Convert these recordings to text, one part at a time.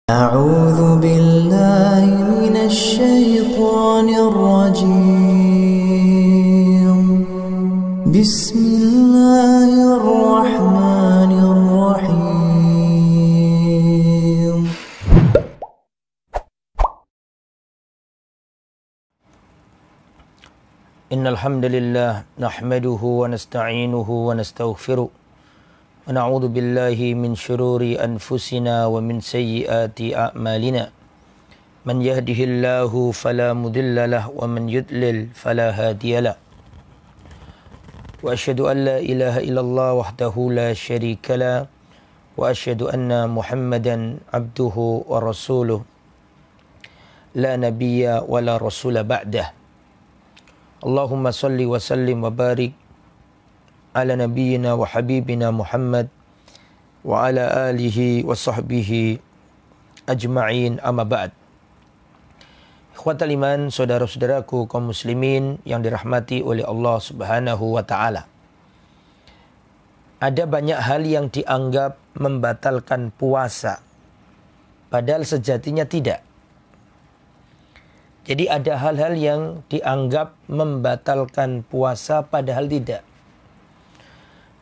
أعوذ بالله من الشيطان الرجيم بسم الله الرحمن الرحيم إن الحمد لله نحمده ونستعينه ونستغفره ونعوذ بالله من شرور أنفسنا ومن سيئات أعمالنا من يهده الله فلا مضل له ومن يضلل فلا هادي له وأشهد أن لا إله إلا الله وحده لا شريك له وأشهد أن محمدا عبده ورسوله لا نبي ولا رسول بعده اللهم صل وسلم وبارك ala nabiyyina wa habibina Muhammad wa ala alihi wa sahbihi ajma'in amma ba'd. Ikhwatal iman, saudara-saudaraku kaum muslimin yang dirahmati oleh Allah Subhanahu wa taala. Ada banyak hal yang dianggap membatalkan puasa, padahal sejatinya tidak. Jadi ada hal-hal yang dianggap membatalkan puasa padahal tidak.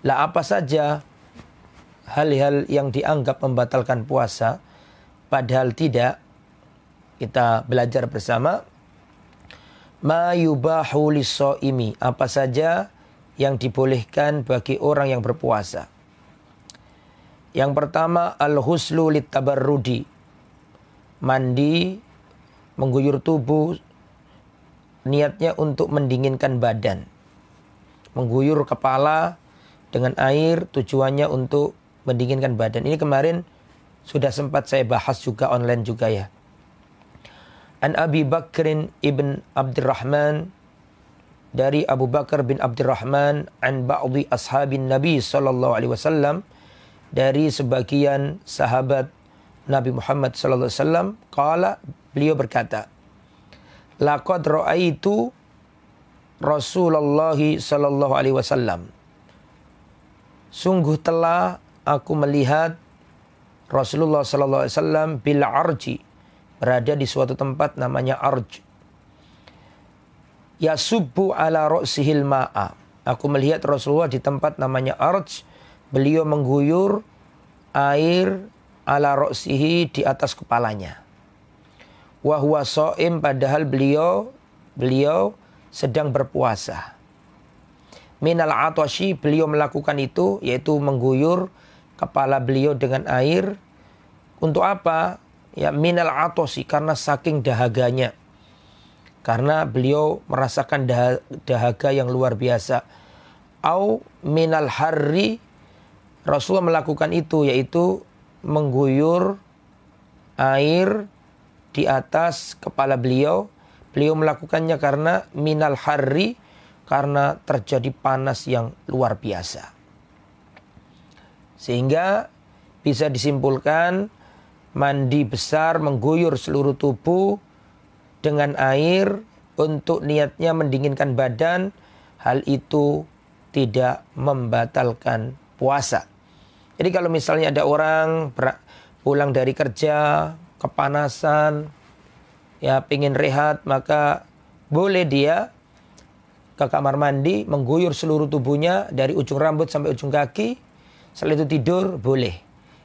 Lah apa saja hal-hal yang dianggap membatalkan puasa padahal tidak? Kita belajar bersama. Ma yubahu lis-shaimi, apa saja yang dibolehkan bagi orang yang berpuasa. Yang pertama al-huslu lit-tabarrudi, mandi mengguyur tubuh niatnya untuk mendinginkan badan. Mengguyur kepala dengan air tujuannya untuk mendinginkan badan. Ini kemarin sudah sempat saya bahas juga online juga ya. An Abi Bakrin ibn Abdurrahman, dari Abu Bakar bin Abdurrahman, an ba'di ashabin Nabi sallallahu alaihi wasallam, dari sebagian sahabat Nabi Muhammad sallallahu alaihi wasallam, qala, beliau berkata, laqad ra'aitu Rasulullah sallallahu alaihi wasallam, sungguh telah aku melihat Rasulullah sallallahu alaihi wasallam bil arji, berada di suatu tempat namanya arj. Yasubbu ala ra'sihil ma'a, aku melihat Rasulullah di tempat namanya arj, beliau mengguyur air ala ra'sihi, di atas kepalanya. Wa huwa shaim, padahal beliau sedang berpuasa. Minal atashi, beliau melakukan itu, yaitu mengguyur kepala beliau dengan air. Untuk apa? Ya, minal atashi, karena saking dahaganya. Karena beliau merasakan dahaga yang luar biasa. Au minal harri, Rasulullah melakukan itu, yaitu mengguyur air di atas kepala beliau. Beliau melakukannya karena minal harri, karena terjadi panas yang luar biasa. Sehingga bisa disimpulkan mandi besar, mengguyur seluruh tubuh dengan air untuk niatnya mendinginkan badan, hal itu tidak membatalkan puasa. Jadi kalau misalnya ada orang pulang dari kerja, kepanasan, ya pengen rehat, maka boleh dia ke kamar mandi, mengguyur seluruh tubuhnya dari ujung rambut sampai ujung kaki. Setelah itu tidur, boleh.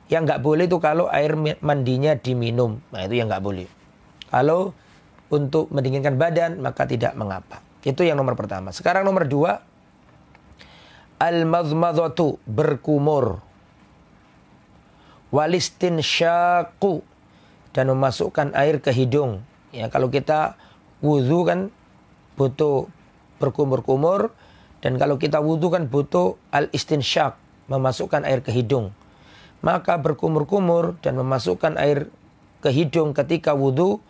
Yang nggak boleh itu kalau air mandinya diminum. Nah itu yang nggak boleh. Kalau untuk mendinginkan badan, maka tidak mengapa. Itu yang nomor pertama. Sekarang nomor dua, al-madmadhatu, berkumur. Walistinsyaku, dan memasukkan air ke hidung. Ya, kalau kita wudu kan butuh berkumur-kumur, dan kalau kita wudu kan butuh al-istinsyak, memasukkan air ke hidung. Maka berkumur-kumur dan memasukkan air ke hidung ketika wudu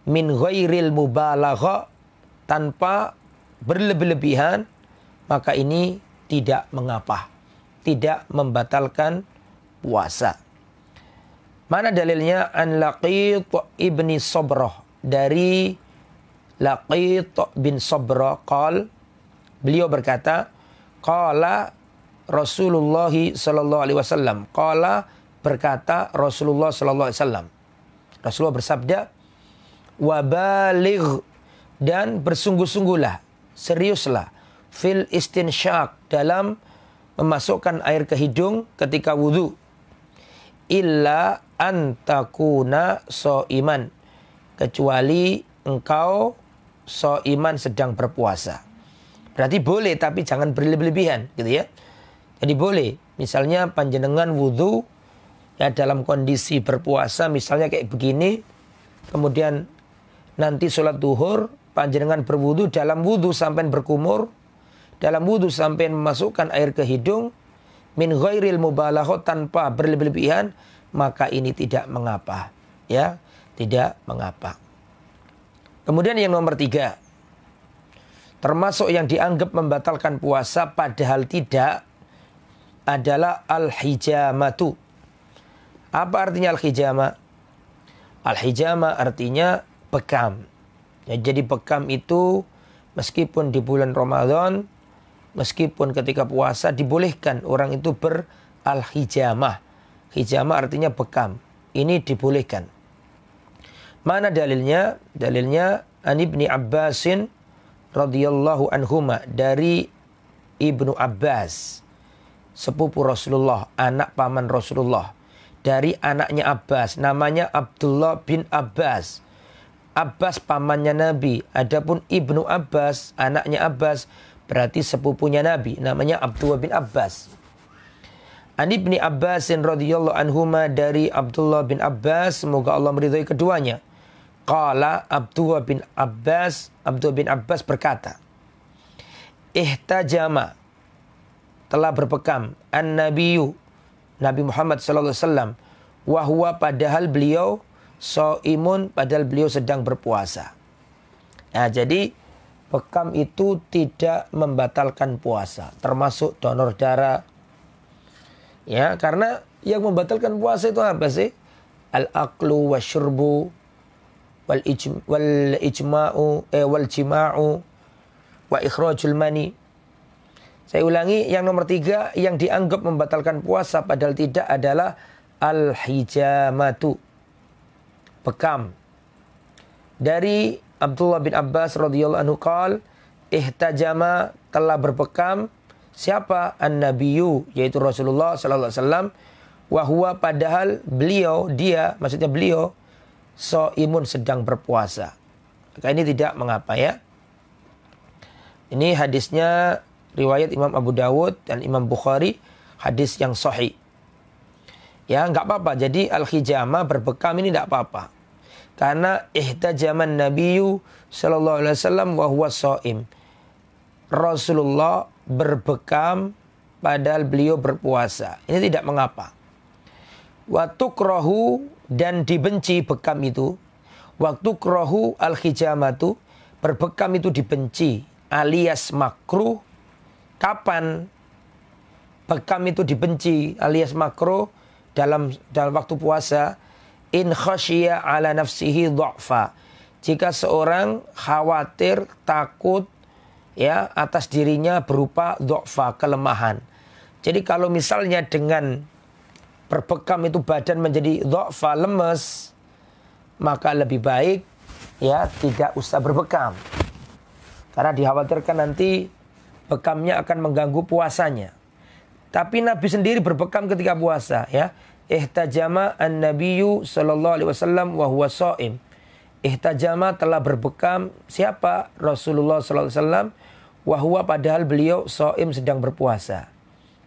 min ghairil mubalagha, tanpa berlebih-lebihan, maka ini tidak mengapa, tidak membatalkan puasa. Mana dalilnya? An Laqit ibni Sabrah, dari Laqit bin Sabrah qal, beliau berkata, qala Rasulullah sallallahu alaihi wasallam, qala berkata Rasulullah sallallahu alaihi wasallam. Rasulullah bersabda, "Wabaligh," dan bersungguh-sungguhlah, seriuslah, fil istinsyaq, dalam memasukkan air ke hidung ketika wudu. Illa antakuna so'iman, kecuali engkau so'iman, sedang berpuasa. Berarti boleh, tapi jangan berlebihan, gitu ya. Jadi boleh, misalnya panjenengan wudu ya dalam kondisi berpuasa, misalnya kayak begini, kemudian nanti sholat duhur, panjenengan berwudu, dalam wudu sampai berkumur, dalam wudu sampai memasukkan air ke hidung, min ghairil mubalaghah, tanpa berlebihan, maka ini tidak mengapa, ya, tidak mengapa. Kemudian yang nomor 3, termasuk yang dianggap membatalkan puasa padahal tidak, adalah al-hijamatu. Apa artinya al-hijama? Al-hijama artinya bekam. Ya, jadi bekam itu meskipun di bulan Ramadan, meskipun ketika puasa, dibolehkan orang itu ber-al-hijamah. Hijamah artinya bekam. Ini dibolehkan. Mana dalilnya? Dalilnya an Ibni Abbasin radhiyallahu anhuma, dari Ibnu Abbas, sepupu Rasulullah, anak paman Rasulullah, dari anaknya Abbas, namanya Abdullah bin Abbas. Abbas pamannya Nabi, adapun Ibnu Abbas, anaknya Abbas, berarti sepupunya Nabi, namanya Abdullah bin Abbas. An Ibni Abbasin radhiyallahu anhuma, dari Abdullah bin Abbas, semoga Allah meridhai keduanya. Qala Abdullah bin Abbas berkata, ihtajama, telah berpekam, an-nabiyyu, Nabi Muhammad sallallahu alaihi wasallam, wa huwa, padahal beliau shaimun, padahal beliau sedang berpuasa. Nah, jadi bekam itu tidak membatalkan puasa, termasuk donor darah. Ya, karena yang membatalkan puasa itu apa sih? Al-aqlu wasyurbu wal ijma'u wal jima'u wa ikhrajul mani. Saya ulangi, yang nomor 3 yang dianggap membatalkan puasa padahal tidak adalah al-hijamatu, bekam. Dari Abdullah bin Abbas radhiyallahu anhu qala, ihtajama, telah berbekam. Siapa? An-nabiyyu, yaitu Rasulullah sallallahu alaihi wasallam, wa huwa, padahal beliau, dia, maksudnya beliau, shaimun, sedang berpuasa. Maka ini tidak mengapa, ya. Ini hadisnya riwayat Imam Abu Dawud dan Imam Bukhari, hadis yang sahih. Ya, enggak apa-apa. Jadi al-hijama, berbekam, ini enggak apa-apa. Karena ihtajaman nabiyyu sallallahu alaihi wasallam wa huwa shaim. Rasulullah berbekam padahal beliau berpuasa. Ini tidak mengapa. Wa tukrahu, dan dibenci bekam itu. Wa tukrahu al-hijamatu, berbekam itu dibenci alias makruh. Kapan bekam itu dibenci alias makruh? Dalam waktu puasa. In khasyiya ala nafsihi dha'fa, jika seorang khawatir, takut, ya, atas dirinya berupa dha'fa, kelemahan. Jadi kalau misalnya dengan berbekam itu badan menjadi dha'fa, lemes, maka lebih baik, ya, tidak usah berbekam. Karena dikhawatirkan nanti bekamnya akan mengganggu puasanya. Tapi Nabi sendiri berbekam ketika puasa, ya. Ihtajama an-nabiyyu sallallahu alaihi wasallam wa huwa shaim. Ihtajama, telah berbekam. Siapa? Rasulullah sallallahu alaihi wasallam, wa huwa, padahal beliau shaim, sedang berpuasa.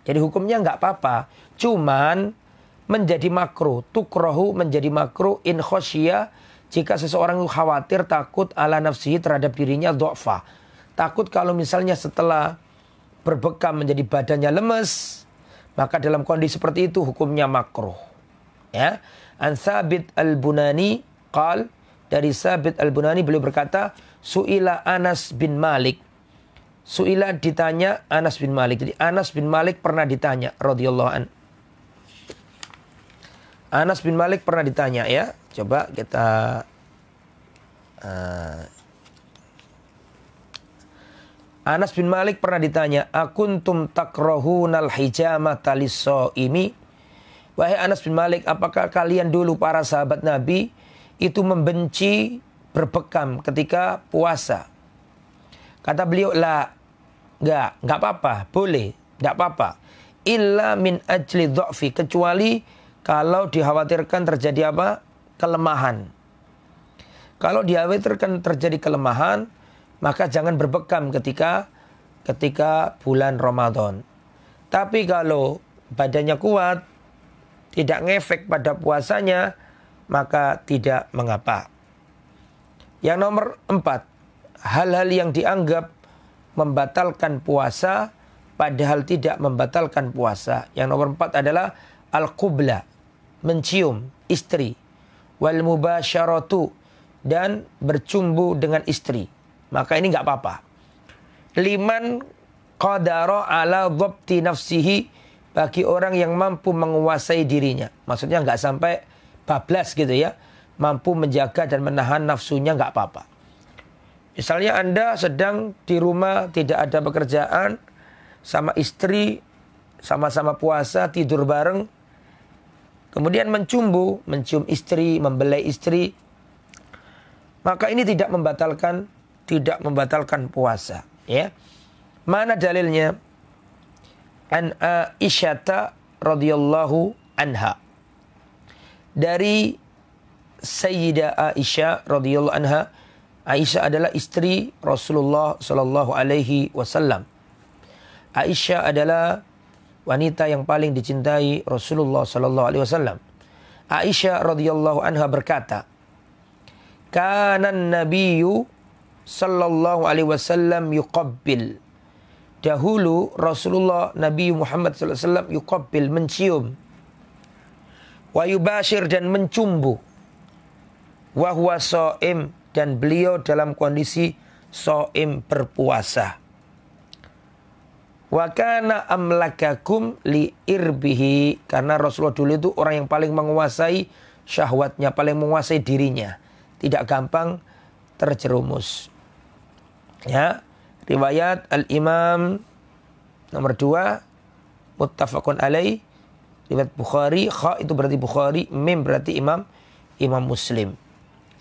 Jadi hukumnya enggak apa-apa. Cuman menjadi makruh, tukrahu, menjadi makruh in khasyiya, jika seseorang khawatir, takut ala nafsihi, terhadap dirinya, dha'fa. Takut kalau misalnya setelah berbekam menjadi badannya lemes, maka dalam kondisi seperti itu hukumnya makruh. Ya. An Thabit al-Bunani qal, dari Thabit al-Bunani beliau berkata, su'ila Anas bin Malik. Su'ila, ditanya Anas bin Malik. Jadi Anas bin Malik pernah ditanya radhiyallahu an. Anas bin Malik pernah ditanya, ya. Coba kita Anas bin Malik pernah ditanya, akuntum takrahunal hijamata lis-shaimi, Wahai Anas bin Malik, apakah kalian dulu para sahabat Nabi itu membenci berbekam ketika puasa? Kata beliau, enggak apa-apa, boleh, enggak apa-apa. Illa min ajli dha'fi, kecuali kalau dikhawatirkan terjadi apa? Kelemahan. Kalau dikhawatirkan terjadi kelemahan, maka jangan berbekam ketika bulan Ramadan. Tapi kalau badannya kuat, tidak ngefek pada puasanya, maka tidak mengapa. Yang nomor 4, hal-hal yang dianggap membatalkan puasa padahal tidak membatalkan puasa. Yang nomor 4 adalah al-qubla, mencium istri, wal mubasyaratu, dan bercumbu dengan istri. Maka ini enggak apa-apa. Liman qadara ala dhabti nafsihi, bagi orang yang mampu menguasai dirinya. Maksudnya enggak sampai bablas gitu ya. Mampu menjaga dan menahan nafsunya, enggak apa-apa. Misalnya Anda sedang di rumah, tidak ada pekerjaan, sama istri, sama-sama puasa, tidur bareng, kemudian mencium istri, membelai istri, maka ini tidak membatalkan puasa. Ya, mana dalilnya? An Aisyata radhiyallahu anha, dari Sayyidah Aisyah radhiyallahu anha. Aisyah adalah istri Rasulullah sallallahu alaihi wasallam. Aisyah adalah wanita yang paling dicintai Rasulullah sallallahu alaihi wasallam. Aisyah radhiyallahu anha berkata, "Kana an-nabiyyu sallallahu alaihi wasallam yuqabbil." Dahulu Rasulullah Nabi Muhammad sallallahu alaihi wasallam yuqabbil, mencium. Wa yubashir, dan mencumbu. Wa huwa shaim, dan beliau dalam kondisi shaim, berpuasa. Wa kana amlakakum li irbihi, karena Rasulullah dulu itu orang yang paling menguasai syahwatnya, paling menguasai dirinya, tidak gampang terjerumus. Ya, riwayat Al-Imam nomor 2 muttafaqun alaih, riwayat Bukhari. Kha itu berarti Bukhari, mim berarti Imam Muslim.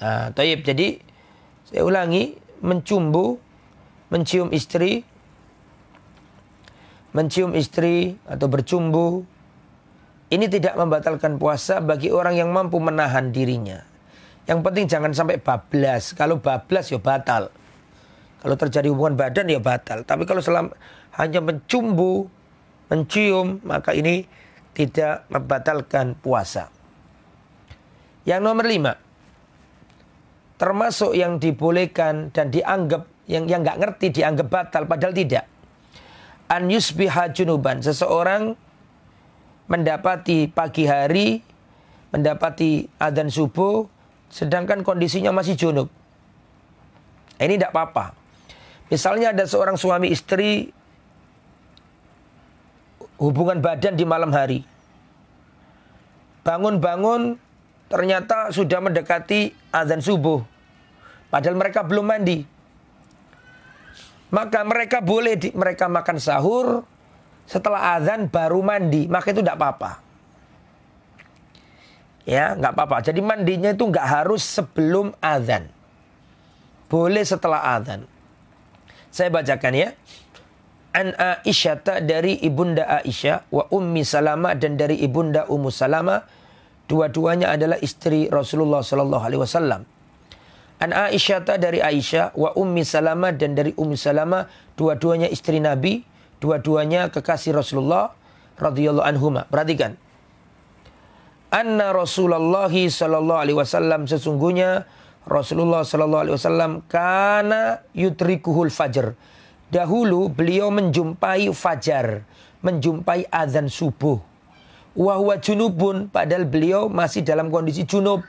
Nah, taib. Jadi saya ulangi, mencium istri atau bercumbu, ini tidak membatalkan puasa bagi orang yang mampu menahan dirinya. Yang penting jangan sampai bablas. Kalau bablas ya batal. Kalau terjadi hubungan badan ya batal. Tapi kalau hanya mencium, maka ini tidak membatalkan puasa. Yang nomor 5, termasuk yang dibolehkan dan dianggap, yang nggak ngerti dianggap batal padahal tidak. An yusbiha junuban, seseorang mendapati pagi hari, mendapati adzan subuh, sedangkan kondisinya masih junub. Ini tidak apa-apa. Misalnya ada seorang suami istri hubungan badan di malam hari. Bangun-bangun ternyata sudah mendekati adzan subuh. Padahal mereka belum mandi. Maka mereka boleh mereka makan sahur setelah adzan baru mandi. Maka itu tidak apa-apa. Ya, nggak apa-apa. Jadi mandinya itu nggak harus sebelum adzan. Boleh setelah adzan. Saya bacakan ya. An Aisyah, dari ibunda Aisyah, wa Ummi Salamah, dan dari ibunda Ummu Salamah. Dua-duanya adalah istri Rasulullah sallallahu alaihi wasallam. An Aisyah, dari Aisyah, wa Ummi Salamah, dan dari Ummi Salamah, dua-duanya istri Nabi, dua-duanya kekasih Rasulullah radhiyallahu anhuma. Perhatikan. Anna Rasulullah sallallahu alaihi wasallam, sesungguhnya Rasulullah sallallahu alaihi wasallam kana yutrikuhul fajr. Dahulu beliau menjumpai fajar, menjumpai azan subuh. Wa huwa junubun, padahal beliau masih dalam kondisi junub.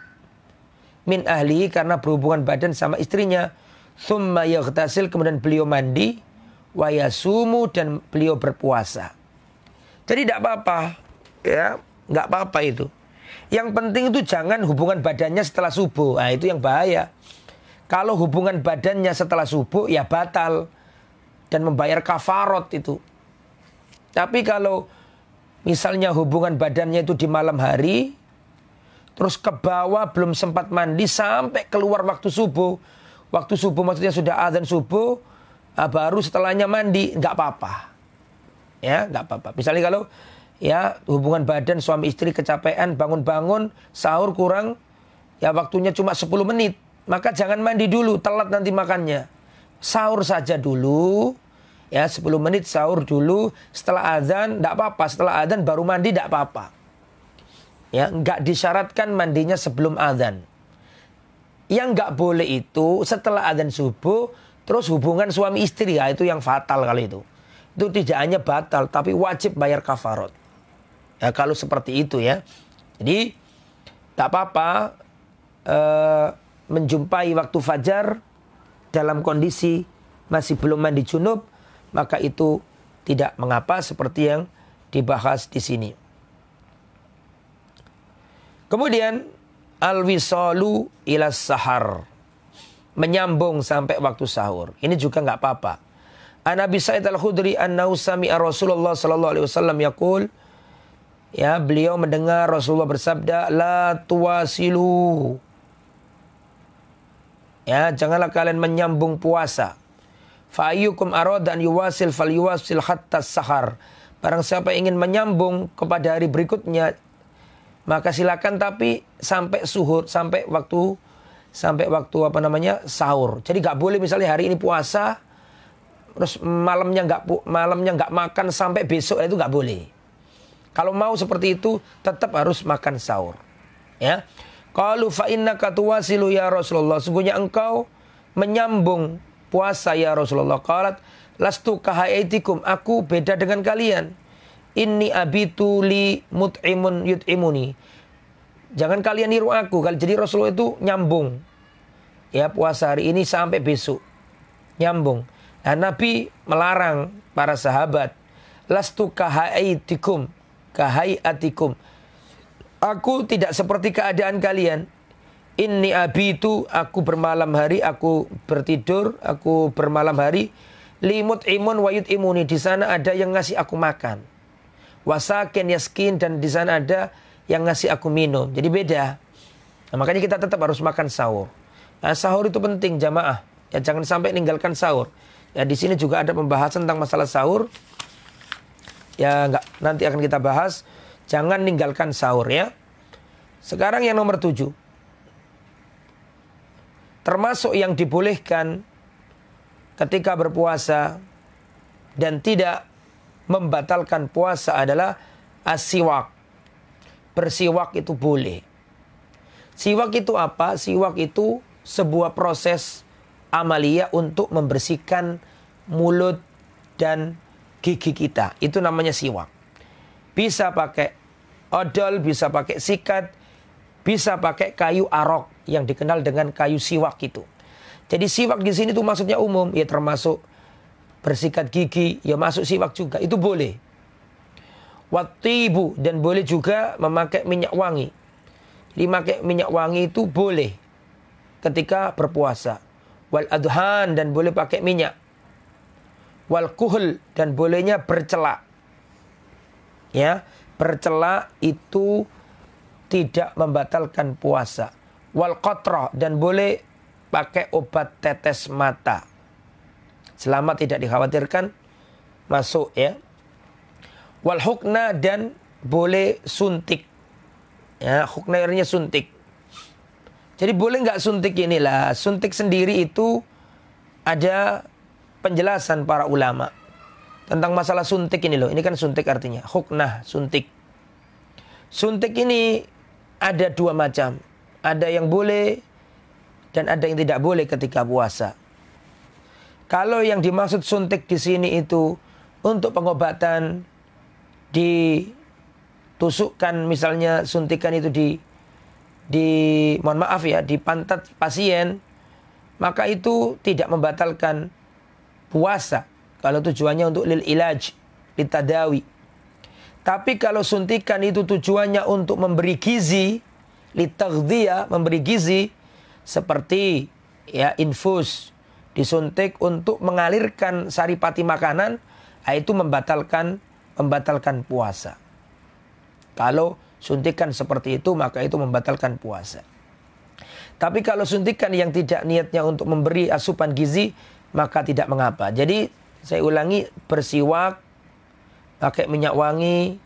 Min ahli, karena berhubungan badan sama istrinya. Tsumma yaghtasil, kemudian beliau mandi. Wa yasumu, dan beliau berpuasa. Jadi tidak apa-apa, ya, nggak apa-apa itu. Yang penting itu jangan hubungan badannya setelah subuh. Nah, itu yang bahaya. Kalau hubungan badannya setelah subuh, ya batal. Dan membayar kafarot itu. Tapi kalau misalnya hubungan badannya itu di malam hari, terus ke bawah belum sempat mandi sampai keluar waktu subuh. Waktu subuh maksudnya sudah azan subuh, baru setelahnya mandi, nggak apa-apa. Ya, nggak apa-apa. Misalnya kalau ya hubungan badan suami istri kecapean, bangun-bangun, sahur kurang, ya waktunya cuma 10 menit. Maka jangan mandi dulu, telat nanti makannya. Sahur saja dulu, ya 10 menit sahur dulu, setelah azan enggak apa-apa, setelah azan baru mandi enggak apa-apa. Ya, enggak disyaratkan mandinya sebelum azan. Yang enggak boleh itu setelah azan subuh terus hubungan suami istri, ya itu yang fatal kali itu. Itu tidak hanya batal tapi wajib bayar kafarat. Ya kalau seperti itu ya. Jadi enggak apa-apa menjumpai waktu fajar dalam kondisi masih belum mandi junub, maka itu tidak mengapa seperti yang dibahas di sini. Kemudian al-wisalu ila sahar, menyambung sampai waktu sahur. Ini juga enggak apa-apa. An Abi Sa'id Al-Khudri annahu sami'a Rasulullah sallallahu alaihi wasallam yaqul, ya beliau mendengar Rasulullah bersabda, la tuwasilu. Ya, janganlah kalian menyambung puasa. Fa ayyukum arada an yuwasil falyuwasil hatta sahar. Barang siapa ingin menyambung kepada hari berikutnya, maka silakan tapi sampai suhur, sampai waktu sahur. Jadi enggak boleh misalnya hari ini puasa terus malamnya enggak makan sampai besok, itu enggak boleh. Kalau mau seperti itu tetap harus makan sahur. Ya. Qalu fa innaka tuwasilu ya Rasulullah, sungguhnya engkau menyambung puasa ya Rasulullah. Qalat lastu kahaitikum, aku beda dengan kalian. Inni abitu li mut'imun yut'imuni. Jangan kalian niru aku. Jadi Rasulullah itu nyambung. Ya, puasa hari ini sampai besok. Nyambung. Nah, Nabi melarang para sahabat, lastu kahaitikum, kahaiatikum. Aku tidak seperti keadaan kalian. Inni abitu, aku bermalam hari, aku bertidur, aku bermalam hari. Limut imun wayut imuni, di sana ada yang ngasih aku makan. Wasakin yaskin, dan di sana ada yang ngasih aku minum. Jadi beda. Nah, makanya kita tetap harus makan sahur. Nah, sahur itu penting jamaah. Ya jangan sampai ninggalkan sahur. Ya di sini juga ada pembahasan tentang masalah sahur. Ya nanti akan kita bahas. Jangan ninggalkan sahur ya. Sekarang yang nomor 7. Termasuk yang dibolehkan ketika berpuasa dan tidak membatalkan puasa adalah as-siwak. Bersiwak itu boleh. Siwak itu apa? Siwak itu sebuah proses amalia untuk membersihkan mulut dan gigi kita. Itu namanya siwak. Bisa pakai odol, bisa pakai sikat, bisa pakai kayu arok yang dikenal dengan kayu siwak itu. Jadi siwak di sini tuh maksudnya umum, ya termasuk bersikat gigi, ya masuk siwak juga, itu boleh. Wattibu, dan boleh juga memakai minyak wangi. Jadi pakai minyak wangi itu boleh ketika berpuasa. Wal adhan, dan boleh pakai minyak. Wal kuhl, dan bolehnya bercelak. Ya, bercelak itu tidak membatalkan puasa. Wal qatrah, dan boleh pakai obat tetes mata. Selama tidak dikhawatirkan masuk ya. Wal hukna, dan boleh suntik. Ya, hukna artinya suntik. Jadi boleh nggak suntik inilah. Suntik sendiri itu ada penjelasan para ulama tentang masalah suntik ini loh. Ini kan suntik artinya. Huknah, suntik. Suntik ini ada 2 macam. Ada yang boleh dan ada yang tidak boleh ketika puasa. Kalau yang dimaksud suntik di sini itu untuk pengobatan, ditusukkan misalnya suntikan itu mohon maaf ya, di pantat pasien, maka itu tidak membatalkan puasa. Kalau tujuannya untuk lil ilaj, litadawi. Tapi kalau suntikan itu tujuannya untuk memberi gizi, litaghdhiyah, memberi gizi, seperti ya infus, disuntik untuk mengalirkan saripati makanan, itu membatalkan puasa. Kalau suntikan seperti itu maka itu membatalkan puasa. Tapi kalau suntikan yang tidak niatnya untuk memberi asupan gizi maka tidak mengapa. Jadi saya ulangi, bersiwak, pakai minyak wangi,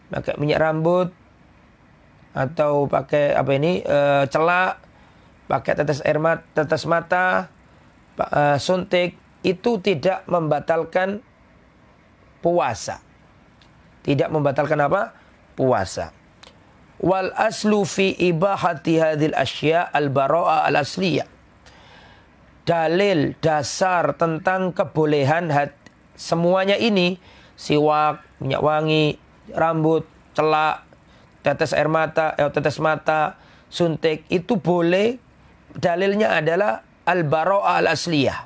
pakai minyak rambut, atau pakai celak, pakai tetes mata, suntik, itu tidak membatalkan puasa. Tidak membatalkan apa? Puasa. Wal aslu fi ibahati hadhil asya al-bara'ah al-asliyah. Dalil dasar tentang kebolehan semuanya ini, siwak, minyak wangi, rambut, celak, tetes mata, suntik, itu boleh. Dalilnya adalah al-bara'ah al-asliyah.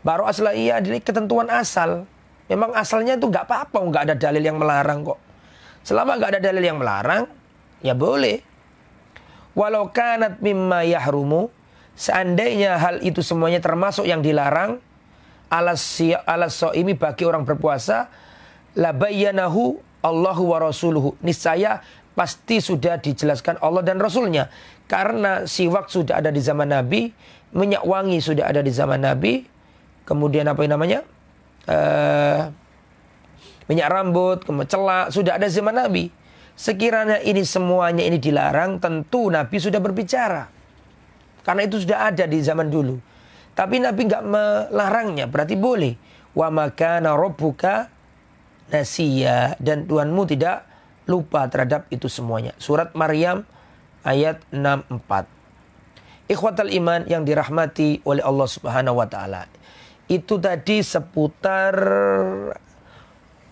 Bara'ah asliyah adalah ketentuan asal. Memang asalnya itu nggak apa-apa, nggak ada dalil yang melarang kok. Selama nggak ada dalil yang melarang, ya boleh. Walau kanat mimma yahrumu, seandainya hal itu semuanya termasuk yang dilarang, alas shaimi bagi orang berpuasa, la bayyanahu Allahu wa rasuluhu. Niscaya pasti sudah dijelaskan Allah dan Rasulnya. Karena siwak sudah ada di zaman Nabi, minyak wangi sudah ada di zaman Nabi, kemudian minyak rambut, celak sudah ada zaman Nabi. Sekiranya ini semuanya ini dilarang, tentu Nabi sudah berbicara. Karena itu sudah ada di zaman dulu. Tapi Nabi nggak melarangnya, berarti boleh. Wa makana rabbuka nasiya, dan Tuhanmu tidak lupa terhadap itu semuanya. Surat Maryam ayat 64. Ikhwatal iman yang dirahmati oleh Allah Subhanahu wa taala. Itu tadi seputar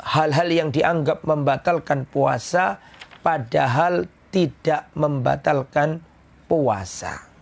hal-hal yang dianggap membatalkan puasa padahal tidak membatalkan puasa.